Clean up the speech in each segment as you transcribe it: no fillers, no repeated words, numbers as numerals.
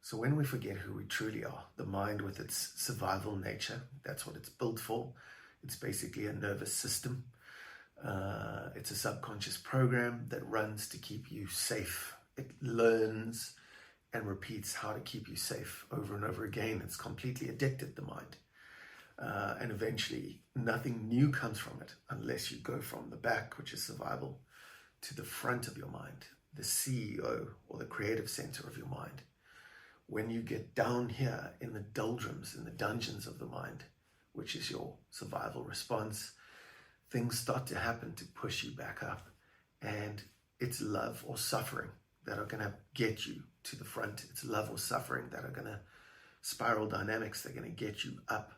So when we forget who we truly are, the mind with its survival nature, that's what it's built for. It's basically a nervous system. It's a subconscious program that runs to keep you safe. It learns and repeats how to keep you safe over and over again. It's completely addicted, the mind. And eventually nothing new comes from it unless you go from the back, which is survival, to the front of your mind, the CEO or the creative center of your mind. When you get down here in the doldrums, in the dungeons of the mind, which is your survival response, things start to happen to push you back up. And it's love or suffering that are going to get you to the front. It's love or suffering that are going to spiral dynamics. They're going to get you up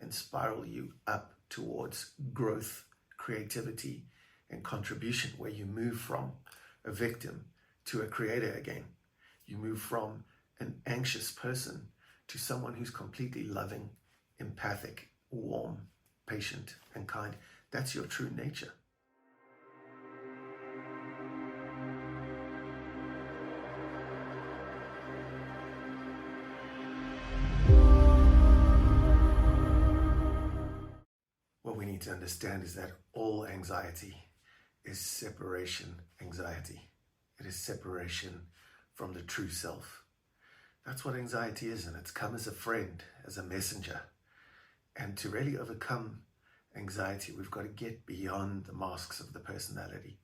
and spiral you up towards growth, creativity, and contribution, where you move from a victim to a creator again. You move from an anxious person to someone who's completely loving, empathic, warm, patient, and kind. That's your true nature. What we need to understand is that all anxiety is separation anxiety. It is separation from the true self. That's what anxiety is, and it's come as a friend, as a messenger. And to really overcome anxiety, we've got to get beyond the masks of the personality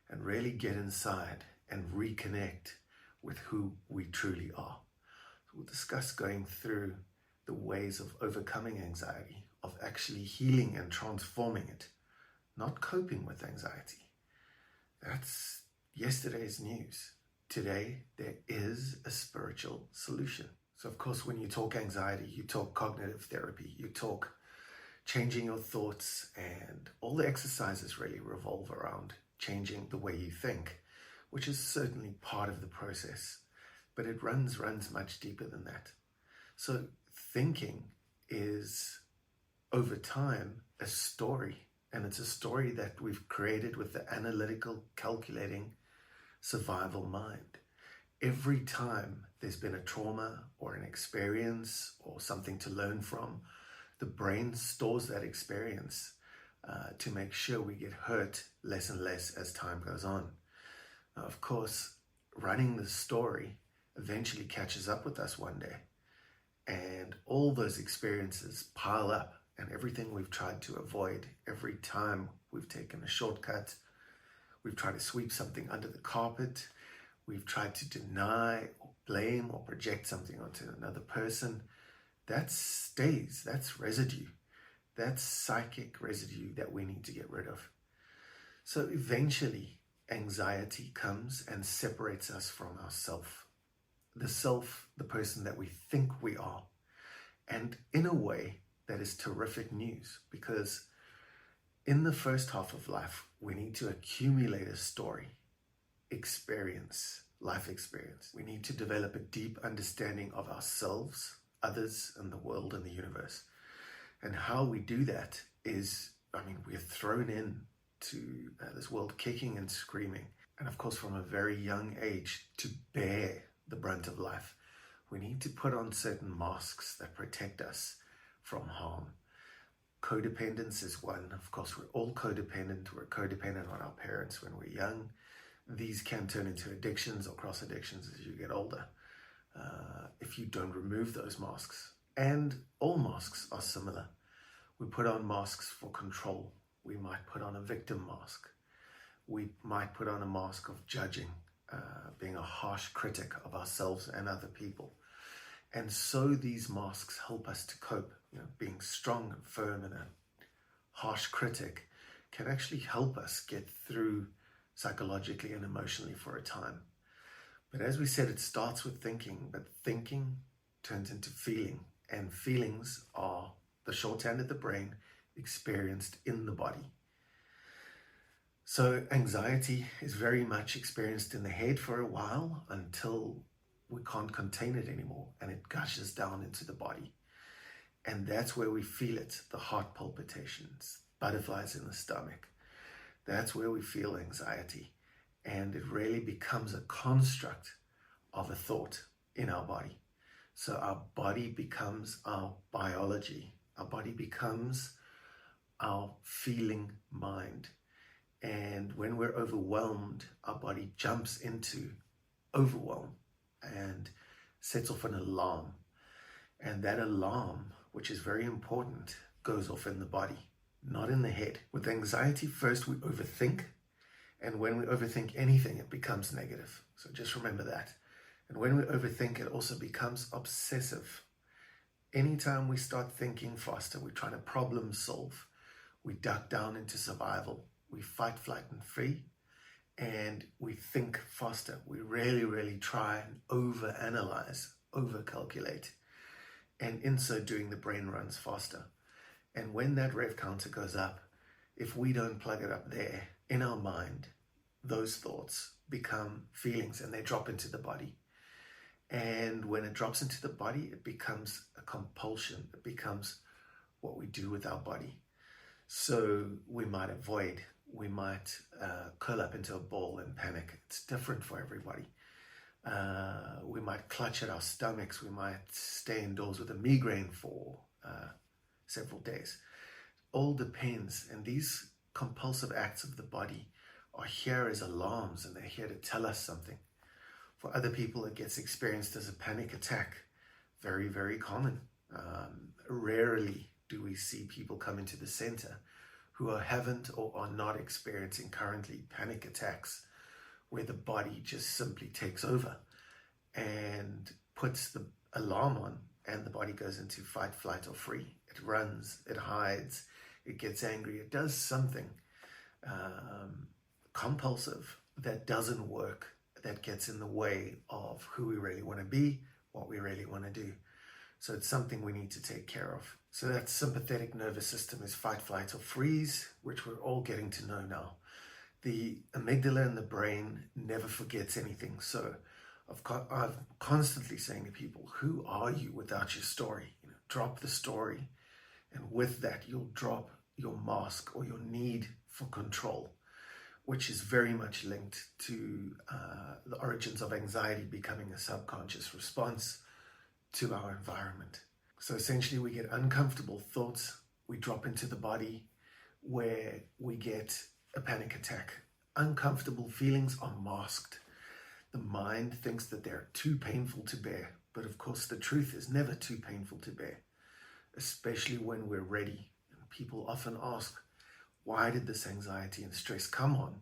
and really get inside and reconnect with who we truly are. So we'll discuss going through the ways of overcoming anxiety, of actually healing and transforming it, not coping with anxiety. That's yesterday's news. Today, there is a spiritual solution. So of course, when you talk anxiety, you talk cognitive therapy, you talk changing your thoughts, and all the exercises really revolve around changing the way you think, which is certainly part of the process, but it runs much deeper than that. So thinking is, over time, a story, and it's a story that we've created with the analytical, calculating, survival mind. Every time there's been a trauma or an experience or something to learn from, the brain stores that experience to make sure we get hurt less and less as time goes on. Now, of course, running the story eventually catches up with us one day, and all those experiences pile up, and everything we've tried to avoid, every time we've taken a shortcut, we've tried to sweep something under the carpet, we've tried to deny or blame or project something onto another person, that stays, that's residue. That's psychic residue that we need to get rid of. So eventually, anxiety comes and separates us from our self. The self, the person that we think we are. And in a way, that is terrific news, because in the first half of life, we need to accumulate a story, experience, life experience. We need to develop a deep understanding of ourselves, others, and the world and the universe. And how we do that is, we're thrown in to this world kicking and screaming. And of course, from a very young age, to bear the brunt of life, we need to put on certain masks that protect us from harm. Codependence is one. Of course, we're all codependent. We're codependent on our parents when we're young. These can turn into addictions or cross addictions as you get older, if you don't remove those masks. And all masks are similar. We put on masks for control. We might put on a victim mask. We might put on a mask of judging, being a harsh critic of ourselves and other people. And so these masks help us to cope. Being strong and firm and a harsh critic can actually help us get through psychologically and emotionally for a time. But as we said, it starts with thinking, but thinking turns into feeling, and feelings are the shorthand of the brain experienced in the body. So anxiety is very much experienced in the head for a while until we can't contain it anymore, and it gushes down into the body. And that's where we feel it, the heart palpitations, butterflies in the stomach. That's where we feel anxiety. And it really becomes a construct of a thought in our body. So our body becomes our biology. Our body becomes our feeling mind. And when we're overwhelmed, our body jumps into overwhelm and sets off an alarm. And that alarm, which is very important, goes off in the body, not in the head. With anxiety, first we overthink. And when we overthink anything, it becomes negative. So just remember that. And when we overthink, it also becomes obsessive. Anytime we start thinking faster, we're trying to problem solve, we duck down into survival. We fight, flight, and free, and we think faster. We really try and overanalyze, overcalculate. And in so doing, the brain runs faster. And when that rev counter goes up, if we don't plug it up there, in our mind, those thoughts become feelings and they drop into the body. And when it drops into the body, it becomes a compulsion. It becomes what we do with our body. So we might avoid, we might curl up into a ball and panic. It's different for everybody. We might clutch at our stomachs. We might stay indoors with a migraine for several days. All depends. And these compulsive acts of the body are here as alarms, and they're here to tell us something. For other people, it gets experienced as a panic attack. Very common. Rarely do we see people come into the center who haven't or are not experiencing currently panic attacks, where the body just simply takes over and puts the alarm on, and the body goes into fight, flight, or free. It runs, it hides, it gets angry, it does something compulsive that doesn't work, that gets in the way of who we really want to be, what we really want to do. So it's something we need to take care of. So that sympathetic nervous system is fight, flight, or freeze, which we're all getting to know now. The amygdala in the brain never forgets anything. So I'm constantly saying to people, who are you without your story? Drop the story. And with that, you'll drop your mask or your need for control, which is very much linked to the origins of anxiety becoming a subconscious response to our environment. So essentially, we get uncomfortable thoughts, we drop into the body where we get a panic attack. Uncomfortable feelings are masked. The mind thinks that they're too painful to bear, but of course the truth is never too painful to bear, especially when we're ready. And people often ask, why did this anxiety and stress come on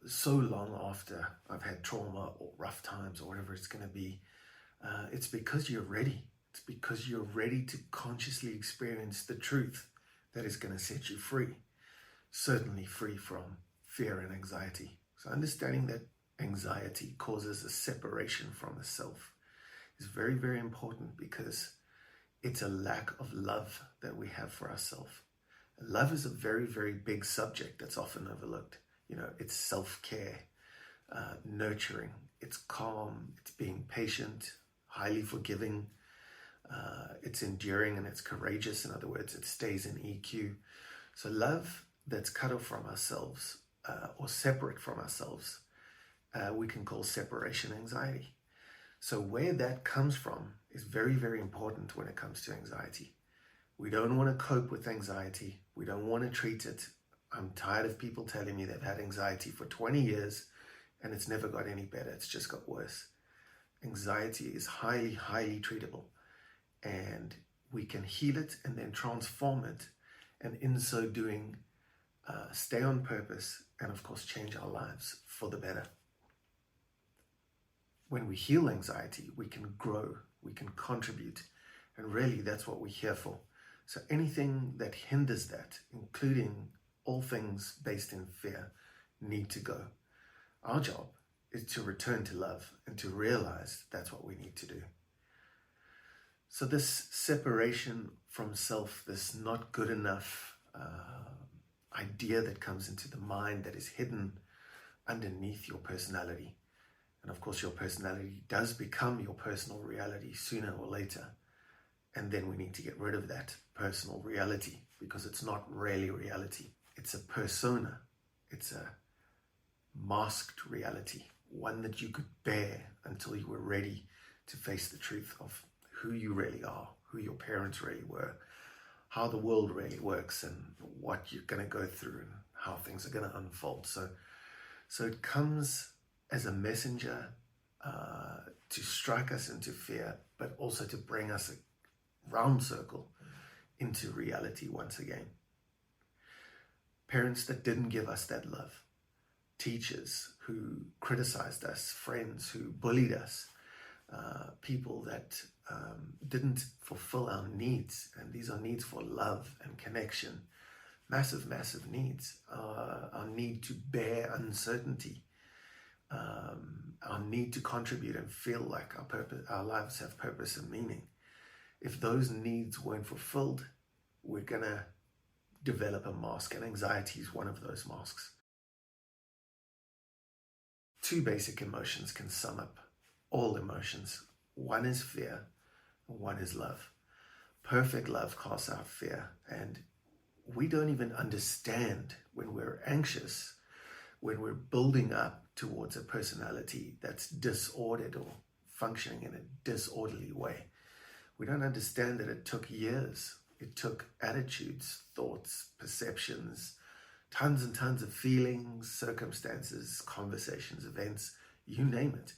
so long after I've had trauma or rough times or whatever it's going to be? It's because you're ready. It's because you're ready to consciously experience the truth that is going to set you free. Certainly free from fear and anxiety. So understanding that anxiety causes a separation from the self is very important, because it's a lack of love that we have for ourselves. Love is a very big subject that's often overlooked. It's self-care, nurturing, it's calm, it's being patient, highly forgiving, it's enduring, and it's courageous. In other words, it stays in EQ. So love that's cut off from ourselves or separate from ourselves, we can call separation anxiety. So where that comes from is very important when it comes to anxiety. We don't want to cope with anxiety. We don't want to treat it. I'm tired of people telling me they've had anxiety for 20 years and it's never got any better. It's just got worse. Anxiety is highly treatable, and we can heal it and then transform it, and in so doing, stay on purpose and of course change our lives for the better. When we heal anxiety, we can grow, we can contribute, and really that's what we're here for. So anything that hinders that, including all things based in fear, need to go. Our job is to return to love and to realize that's what we need to do. So this separation from self, this not good enough idea that comes into the mind that is hidden underneath your personality. And of course, your personality does become your personal reality sooner or later. And then we need to get rid of that personal reality, because it's not really reality. It's a persona. It's a masked reality, one that you could bear until you were ready to face the truth of who you really are, who your parents really were, how the world really works, and what you're going to go through and how things are going to unfold. So it comes as a messenger to strike us into fear, but also to bring us a round circle into reality once again. Parents that didn't give us that love, teachers who criticized us, friends who bullied us, people that didn't fulfill our needs, and these are needs for love and connection, massive needs, our need to bear uncertainty, our need to contribute and feel like our lives have purpose and meaning. If those needs weren't fulfilled, we're going to develop a mask, and anxiety is one of those masks. Two basic emotions can sum up all emotions. One is fear, and one is love. Perfect love casts out fear, and we don't even understand when we're anxious, when we're building up towards a personality that's disordered or functioning in a disorderly way. We don't understand that it took years. It took attitudes, thoughts, perceptions, tons and tons of feelings, circumstances, conversations, events, you name it,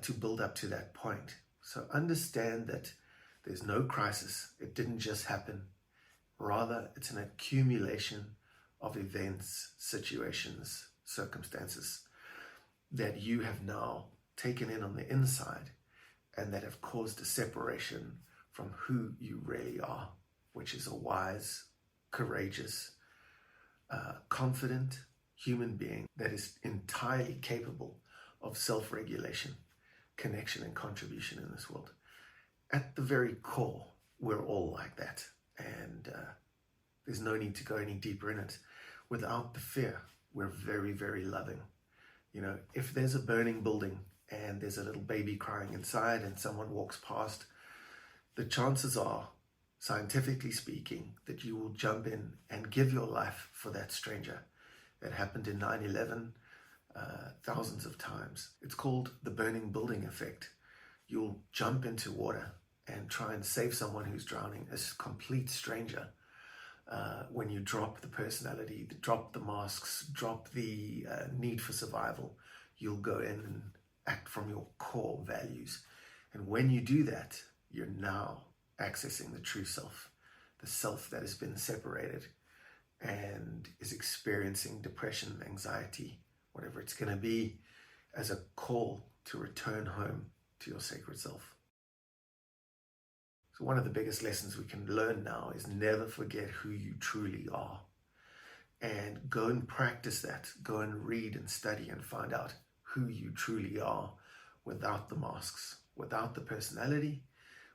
to build up to that point. So understand that there's no crisis. It didn't just happen. Rather, it's an accumulation of events, situations, circumstances that you have now taken in on the inside and that have caused a separation from who you really are, which is a wise, courageous, confident human being that is entirely capable of self-regulation, connection, and contribution in this world. At the very core, we're all like that, and there's no need to go any deeper in it. Without the fear, we're very, very loving. You know, if there's a burning building and there's a little baby crying inside and someone walks past, the chances are, scientifically speaking, that you will jump in and give your life for that stranger. It happened in 9/11 thousands of times. It's called the burning building effect. You'll jump into water and try and save someone who's drowning, a complete stranger. When you drop the personality, drop the masks, drop the need for survival, you'll go in and act from your core values. And when you do that, you're now accessing the true self, the self that has been separated and is experiencing depression, anxiety, whatever it's going to be, as a call to return home to your sacred self. So one of the biggest lessons we can learn now is never forget who you truly are. And go and practice that. Go and read and study and find out who you truly are without the masks, without the personality,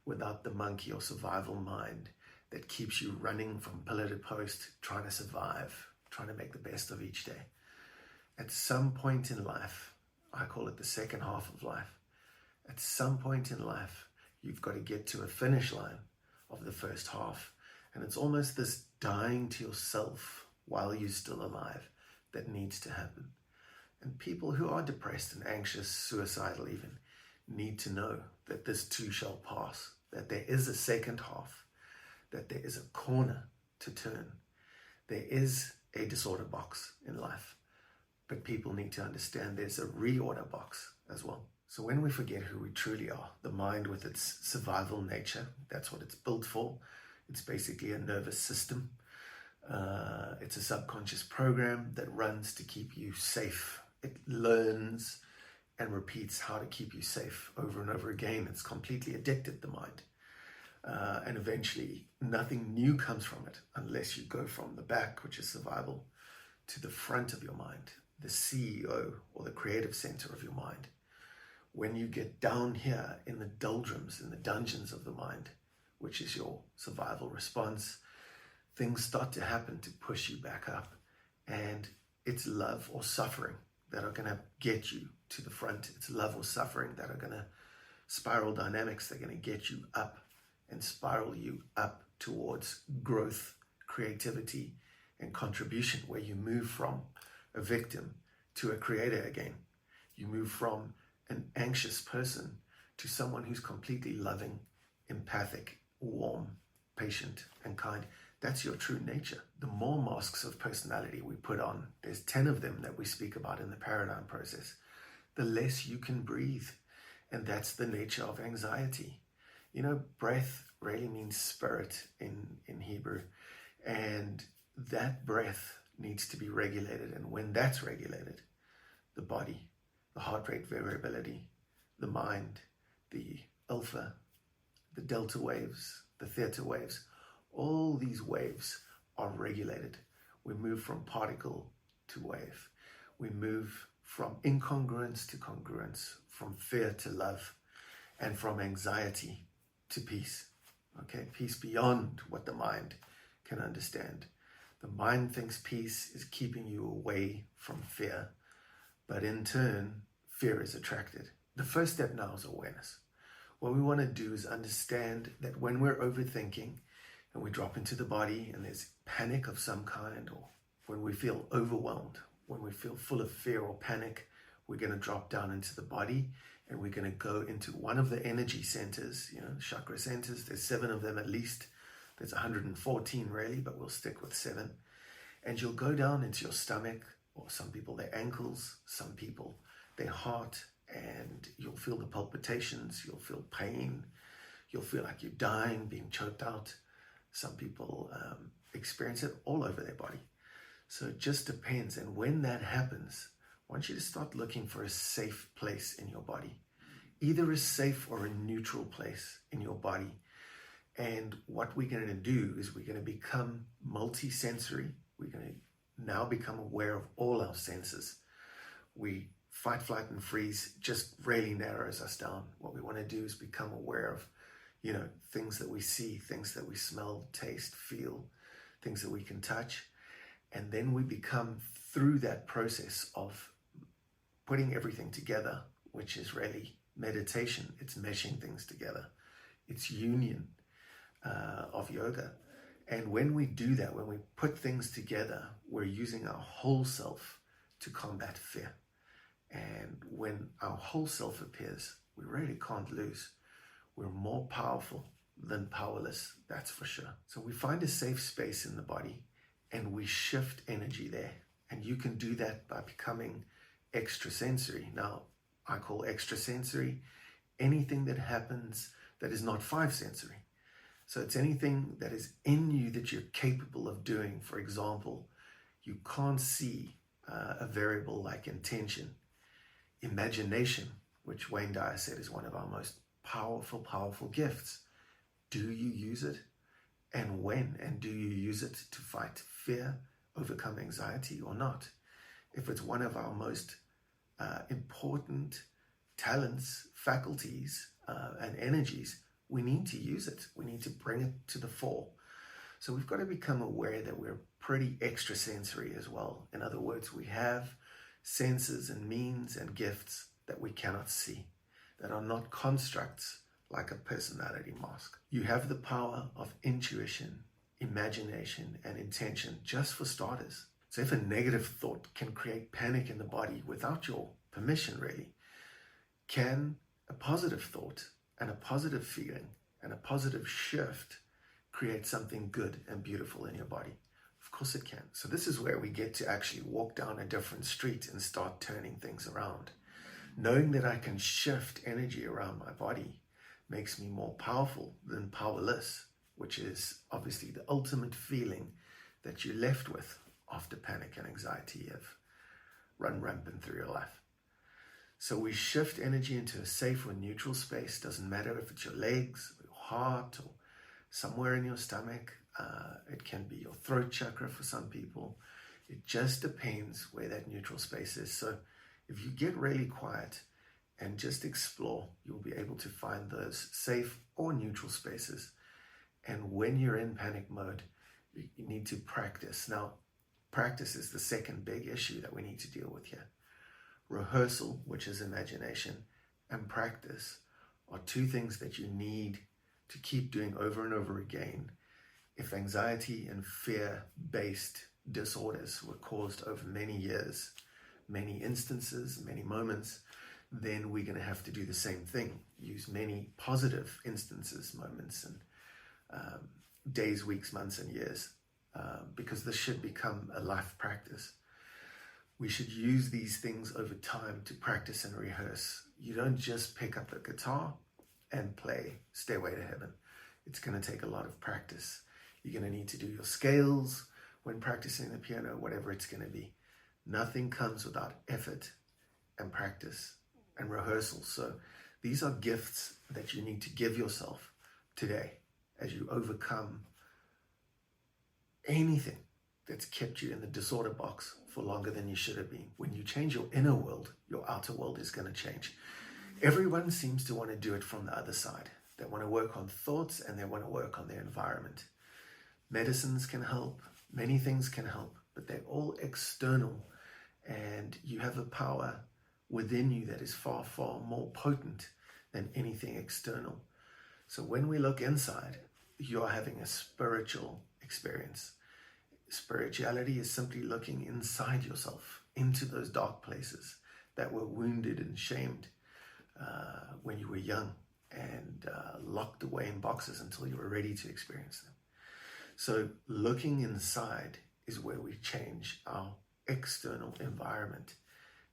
without the monkey or survival mind that keeps you running from pillar to post, trying to survive, trying to make the best of each day. At some point in life, I call it the second half of life, at some point in life, you've got to get to a finish line of the first half. And it's almost this dying to yourself while you're still alive that needs to happen. And people who are depressed and anxious, suicidal even, need to know that this too shall pass, that there is a second half, that there is a corner to turn. There is a disorder box in life, but people need to understand there's a reorder box as well. So when we forget who we truly are, the mind with its survival nature, that's what it's built for. It's basically a nervous system. It's a subconscious program that runs to keep you safe. It learns and repeats how to keep you safe over and over again. It's completely addicted, the mind. And eventually nothing new comes from it unless you go from the back, which is survival, to the front of your mind, the CEO or the creative center of your mind. When you get down here in the doldrums, in the dungeons of the mind, which is your survival response, things start to happen to push you back up. And it's love or suffering that are going to get you to the front. It's love or suffering that are going to spiral dynamics. They're going to get you up and spiral you up towards growth, creativity, and contribution, where you move from a victim to a creator again. You move from an anxious person to someone who's completely loving, empathic, warm, patient, and kind. That's your true nature. The more masks of personality we put on, there's 10 of them that we speak about in the paradigm process, the less you can breathe. And that's the nature of anxiety. You know, breath really means spirit in Hebrew. And that breath needs to be regulated. And when that's regulated, the body, the heart rate variability, the mind, the alpha, the delta waves, the theta waves, all these waves are regulated. We move from particle to wave. We move from incongruence to congruence, from fear to love, and from anxiety to peace. Okay, peace beyond what the mind can understand. The mind thinks peace is keeping you away from fear, but in turn, fear is attracted. The first step now is awareness. What we want to do is understand that when we're overthinking and we drop into the body and there's panic of some kind, or when we feel overwhelmed, when we feel full of fear or panic, we're going to drop down into the body and we're going to go into one of the energy centers, chakra centers. There's 7 of them at least. There's 114 really, but we'll stick with 7. And you'll go down into your stomach, or some people their ankles, some people their heart, and you'll feel the palpitations, you'll feel pain, you'll feel like you're dying, being choked out. Some people experience it all over their body. So it just depends. And when that happens, I want you to start looking for a safe place in your body, either a safe or a neutral place in your body. And what we're going to do is we're going to become multi-sensory. We're going to now become aware of all our senses. We fight, flight, and freeze just really narrows us down. What we want to do is become aware of, things that we see, things that we smell, taste, feel, things that we can touch. And then we become, through that process of putting everything together, which is really meditation, it's meshing things together, it's union of yoga. And when we do that, when we put things together, we're using our whole self to combat fear. And when our whole self appears, we really can't lose. We're more powerful than powerless, that's for sure. So we find a safe space in the body and we shift energy there. And you can do that by becoming extrasensory. Now, I call extrasensory anything that happens that is not 5 sensory. So it's anything that is in you that you're capable of doing. For example, you can't see a variable like intention. Imagination, which Wayne Dyer said is one of our most powerful gifts. Do you use it? And when? And do you use it to fight fear, overcome anxiety, or not? If it's one of our most important talents, faculties, and energies, we need to use it. We need to bring it to the fore. So we've got to become aware that we're pretty extrasensory as well. In other words, we have senses and means and gifts that we cannot see, that are not constructs like a personality mask. You have the power of intuition, imagination, and intention, just for starters. So if a negative thought can create panic in the body without your permission, really, can a positive thought and a positive feeling and a positive shift create something good and beautiful in your body? Of course it can. So this is where we get to actually walk down a different street and start turning things around. Knowing that I can shift energy around my body makes me more powerful than powerless, which is obviously the ultimate feeling that you're left with after panic and anxiety have run rampant through your life. So we shift energy into a safe or neutral space. Doesn't matter if it's your legs, or your heart, or somewhere in your stomach. It can be your throat chakra for some people. It just depends where that neutral space is. So if you get really quiet and just explore, you'll be able to find those safe or neutral spaces. And when you're in panic mode, you need to practice. Now, practice is the second big issue that we need to deal with here. Rehearsal, which is imagination, and practice are 2 things that you need to keep doing over and over again. If anxiety and fear-based disorders were caused over many years, many instances, many moments, then we're going to have to do the same thing. use many positive instances, moments, and days, weeks, months, and years, because this should become a life practice. We should use these things over time to practice and rehearse. You don't just pick up a guitar and play Stairway to Heaven. It's going to take a lot of practice. You're going to need to do your scales when practicing the piano, whatever it's going to be. Nothing comes without effort and practice and rehearsal. So these are gifts that you need to give yourself today as you overcome anything that's kept you in the disorder box for longer than you should have been. When you change your inner world, your outer world is going to change. Everyone seems to want to do it from the other side. They want to work on thoughts and they want to work on their environment. Medicines can help, many things can help, but they're all external, and you have a power within you that is far, far more potent than anything external. So when we look inside, you are having a spiritual experience. Spirituality is simply looking inside yourself, into those dark places that were wounded and shamed when you were young, and locked away in boxes until you were ready to experience them. So looking inside is where we change our external environment.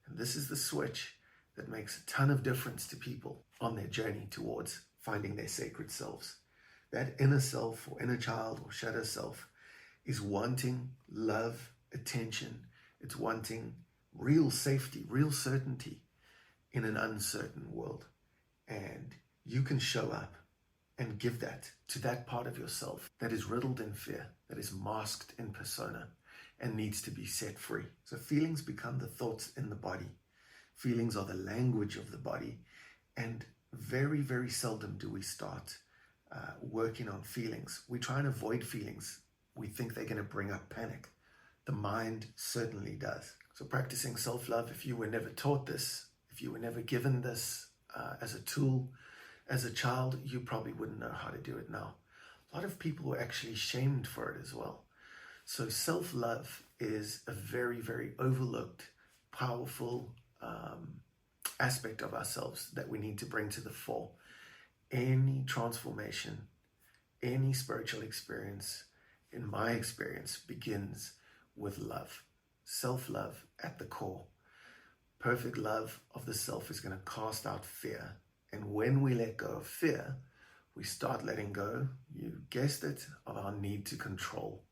And this is the switch that makes a ton of difference to people on their journey towards finding their sacred selves. That inner self or inner child or shadow self is wanting love, attention. It's wanting real safety, real certainty in an uncertain world. And you can show up and give that to that part of yourself that is riddled in fear, that is masked in persona, and needs to be set free. So feelings become the thoughts in the body. Feelings are the language of the body. And very, very seldom do we start working on feelings. We try and avoid feelings. We think they're going to bring up panic. The mind certainly does. So practicing self-love, if you were never taught this, if you were never given this as a tool, as a child, you probably wouldn't know how to do it now. A lot of people were actually shamed for it as well. So self-love is a very, very overlooked, powerful aspect of ourselves that we need to bring to the fore. Any transformation, any spiritual experience, in my experience, begins with love. Self-love at the core. Perfect love of the self is going to cast out fear. And when we let go of fear, we start letting go, you guessed it, of our need to control.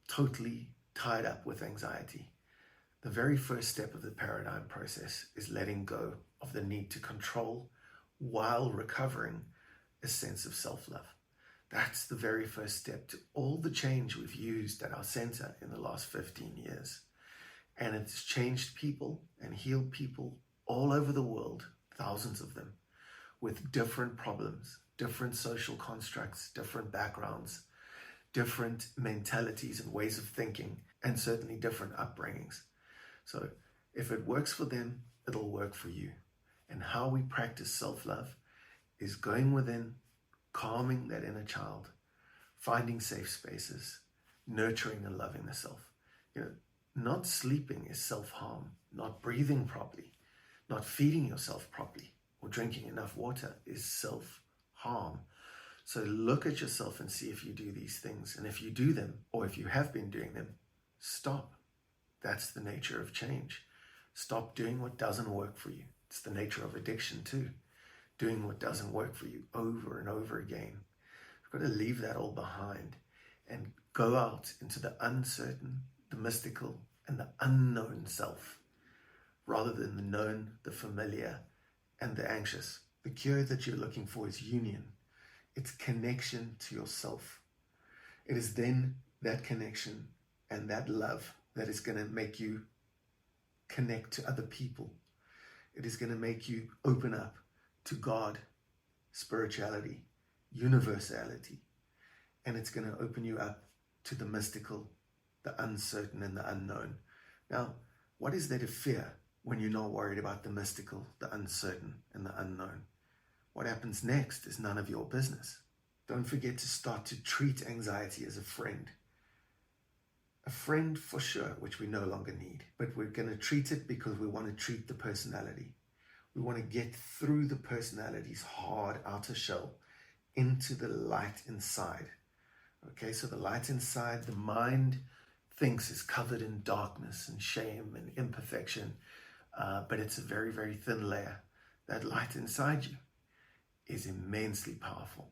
Totally tied up with anxiety. The very first step of the paradigm process is letting go of the need to control while recovering a sense of self-love. That's the very first step to all the change we've used at our center in the last 15 years. And it's changed people and healed people all over the world, thousands of them, with different problems, different social constructs, different backgrounds, different mentalities and ways of thinking, and certainly different upbringings. So if it works for them, it'll work for you. And how we practice self-love is going within, calming that inner child, finding safe spaces, nurturing and loving the self. Not sleeping is self-harm. Not breathing properly, not feeding yourself properly, or drinking enough water is self-harm. So look at yourself and see if you do these things. And if you do them, or if you have been doing them, stop. That's the nature of change. Stop doing what doesn't work for you. It's the nature of addiction too. Doing what doesn't work for you over and over again. You've got to leave that all behind and go out into the uncertain, the mystical, and the unknown self, rather than the known, the familiar, and the anxious. The cure that you're looking for is union. It's connection to yourself. It is then that connection and that love that is going to make you connect to other people. It is going to make you open up to God, spirituality, universality. And it's going to open you up to the mystical, the uncertain, and the unknown. Now, what is there to fear when you're not worried about the mystical, the uncertain, and the unknown? What happens next is none of your business. Don't forget to start to treat anxiety as a friend. A friend for sure, which we no longer need. But we're going to treat it because we want to treat the personality. We want to get through the personality's hard outer shell into the light inside. Okay, so the light inside, the mind thinks is covered in darkness and shame and imperfection, but it's a very, very thin layer. That light inside you is immensely powerful.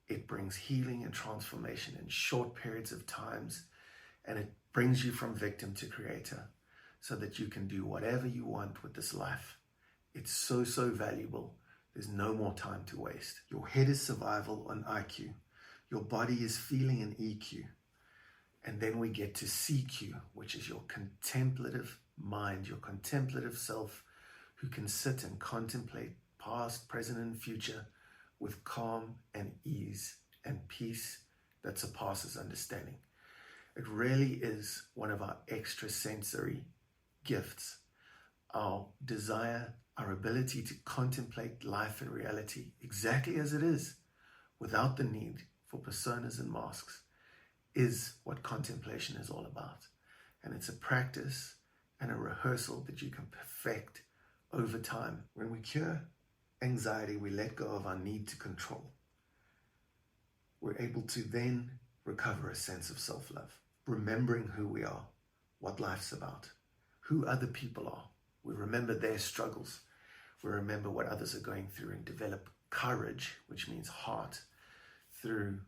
It brings healing and transformation in short periods of times, and it brings you from victim to creator so that you can do whatever you want with this life. It's so, so valuable. There's no more time to waste. Your head is survival on IQ. Your body is feeling and EQ. And then we get to CQ, which is your contemplative mind, your contemplative self, who can sit and contemplate past, present, and future with calm and ease and peace that surpasses understanding. It really is one of our extrasensory gifts. Our desire, our ability to contemplate life and reality exactly as it is, without the need for personas and masks, is what contemplation is all about. And it's a practice and a rehearsal that you can perfect over time. When we cure anxiety, we let go of our need to control. We're able to then recover a sense of self-love, remembering who we are, what life's about, who other people are. We remember their struggles. We remember what others are going through and develop courage, which means heart, through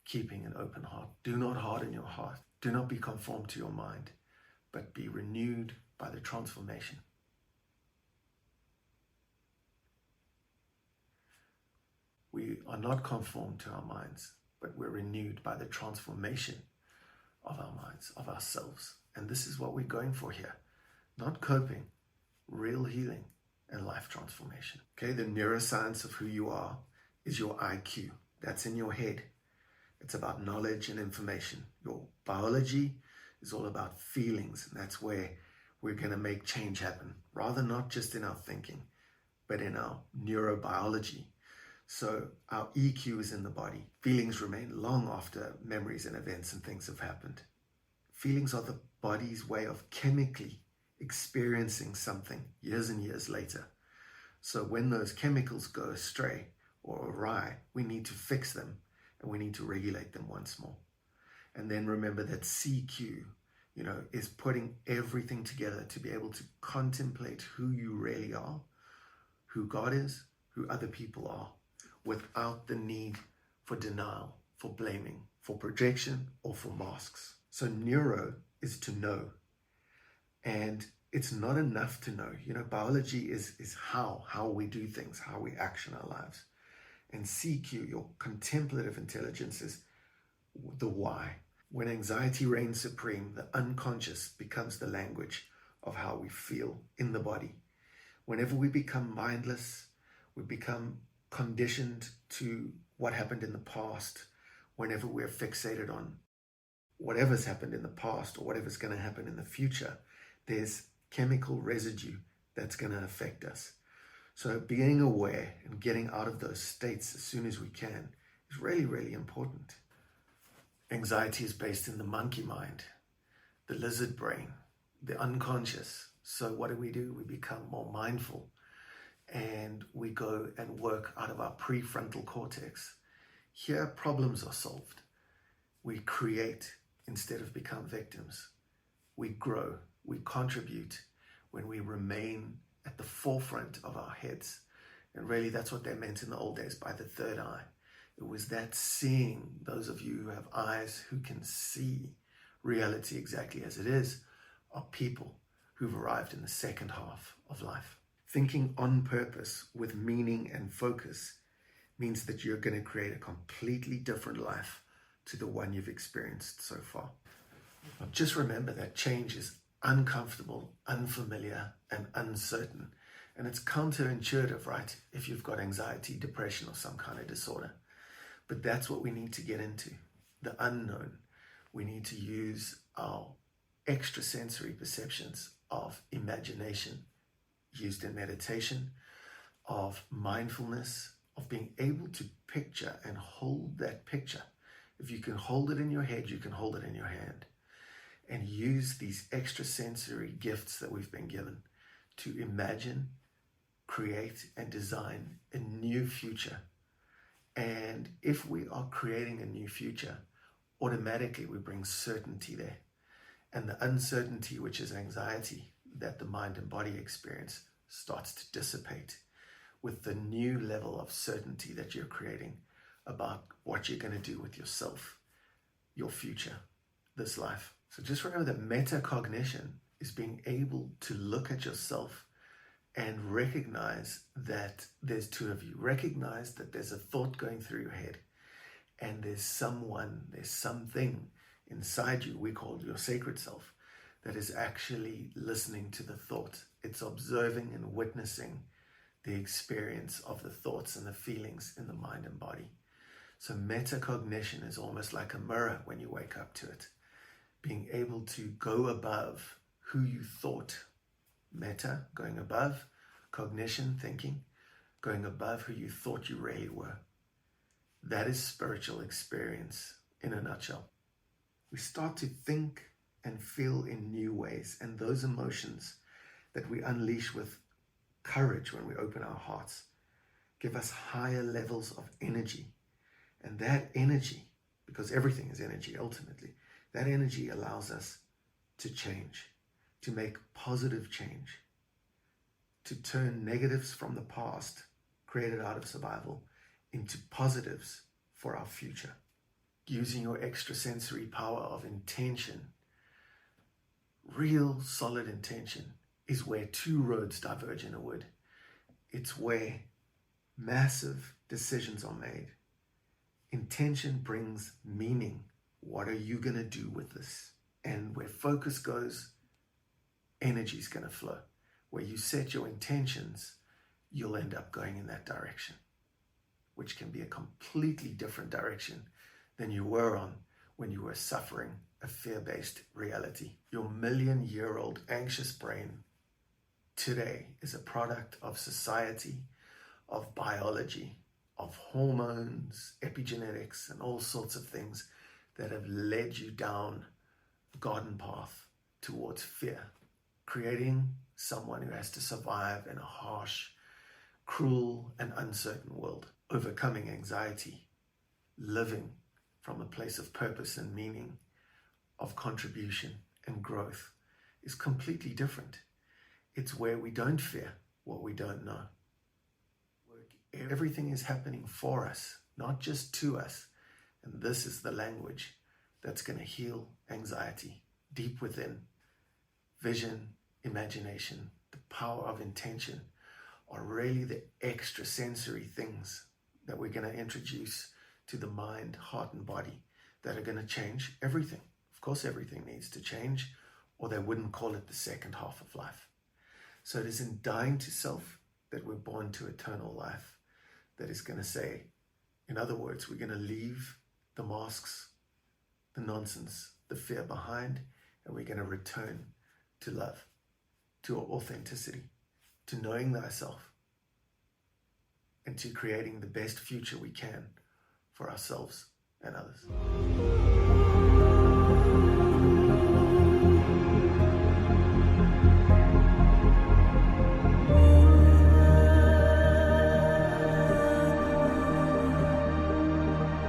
keeping an open heart. Do not harden your heart. Do not be conformed to your mind, but be renewed by the transformation. We are not conformed to our minds, but we're renewed by the transformation of our minds, of ourselves. And this is what we're going for here. Not coping, real healing and life transformation. Okay, the neuroscience of who you are is your IQ. That's in your head. It's about knowledge and information. Your biology is all about feelings, and that's where we're going to make change happen, rather not just in our thinking, but in our neurobiology. So our EQ is in the body. Feelings remain long after memories and events and things have happened. Feelings are the body's way of chemically experiencing something years and years later. So when those chemicals go astray or awry, we need to fix them and we need to regulate them once more. And then remember that CQ, is putting everything together to be able to contemplate who you really are, who God is, who other people are, without the need for denial, for blaming, for projection, or for masks. So neuro is to know. And it's not enough to know. Biology is how we do things, how we action our lives. And CQ, your contemplative intelligence, is the why. When anxiety reigns supreme, the unconscious becomes the language of how we feel in the body. Whenever we become mindless, we become conditioned to what happened in the past. Whenever we're fixated on whatever's happened in the past or whatever's going to happen in the future, there's chemical residue that's going to affect us. So being aware and getting out of those states as soon as we can is really, really important. Anxiety is based in the monkey mind, the lizard brain, the unconscious. So what do? We become more mindful and we go and work out of our prefrontal cortex. Here, problems are solved. We create instead of become victims. We grow, we contribute when we remain at the forefront of our heads. And really that's what they meant in the old days by the third eye. It was that seeing, those of you who have eyes who can see reality exactly as it is, are people who've arrived in the second half of life. Thinking on purpose with meaning and focus means that you're going to create a completely different life to the one you've experienced so far. Just remember that change is uncomfortable, unfamiliar, and uncertain. And it's counterintuitive, right? If you've got anxiety, depression, or some kind of disorder. But that's what we need to get into, the unknown. We need to use our extrasensory perceptions of imagination, used in meditation, of mindfulness, of being able to picture and hold that picture. If you can hold it in your head, you can hold it in your hand. And use these extrasensory gifts that we've been given to imagine, create and design a new future. And if we are creating a new future, automatically we bring certainty there. And the uncertainty, which is anxiety that the mind and body experience, starts to dissipate with the new level of certainty that you're creating about what you're going to do with yourself, your future, this life. So just remember that metacognition is being able to look at yourself and recognize that there's two of you. Recognize that there's a thought going through your head, and there's something inside you, we call your sacred self, that is actually listening to the thought. It's observing and witnessing the experience of the thoughts and the feelings in the mind and body. So metacognition is almost like a mirror when you wake up to it. Being able to go above who you thought. Meta, going above. Cognition, thinking. Going above who you thought you really were. That is spiritual experience in a nutshell. We start to think and feel in new ways, and those emotions that we unleash with courage when we open our hearts give us higher levels of energy. And that energy, because everything is energy ultimately, that energy allows us to change, to make positive change, to turn negatives from the past created out of survival into positives for our future. Using your extrasensory power of intention, real solid intention, is where two roads diverge in a wood. It's where massive decisions are made. Intention brings meaning. What are you going to do with this? And where focus goes, energy is going to flow. Where you set your intentions, you'll end up going in that direction, which can be a completely different direction than you were on when you were suffering a fear-based reality. Your million-year-old anxious brain today is a product of society, of biology, of hormones, epigenetics, and all sorts of things that have led you down a garden path towards fear, creating someone who has to survive in a harsh, cruel, and uncertain world. Overcoming anxiety, living from a place of purpose and meaning, of contribution and growth, is completely different. It's where we don't fear what we don't know. Everything is happening for us, not just to us. And this is the language that's going to heal anxiety deep within. Vision, imagination, the power of intention are really the extrasensory things that we're going to introduce to the mind, heart, and body that are going to change everything. Of course, everything needs to change, or they wouldn't call it the second half of life. So it is in dying to self that we're born to eternal life. That is going to say, in other words, we're going to leave the masks, the nonsense, the fear behind, and we're going to return to love, to authenticity, to knowing thyself, and to creating the best future we can for ourselves and others.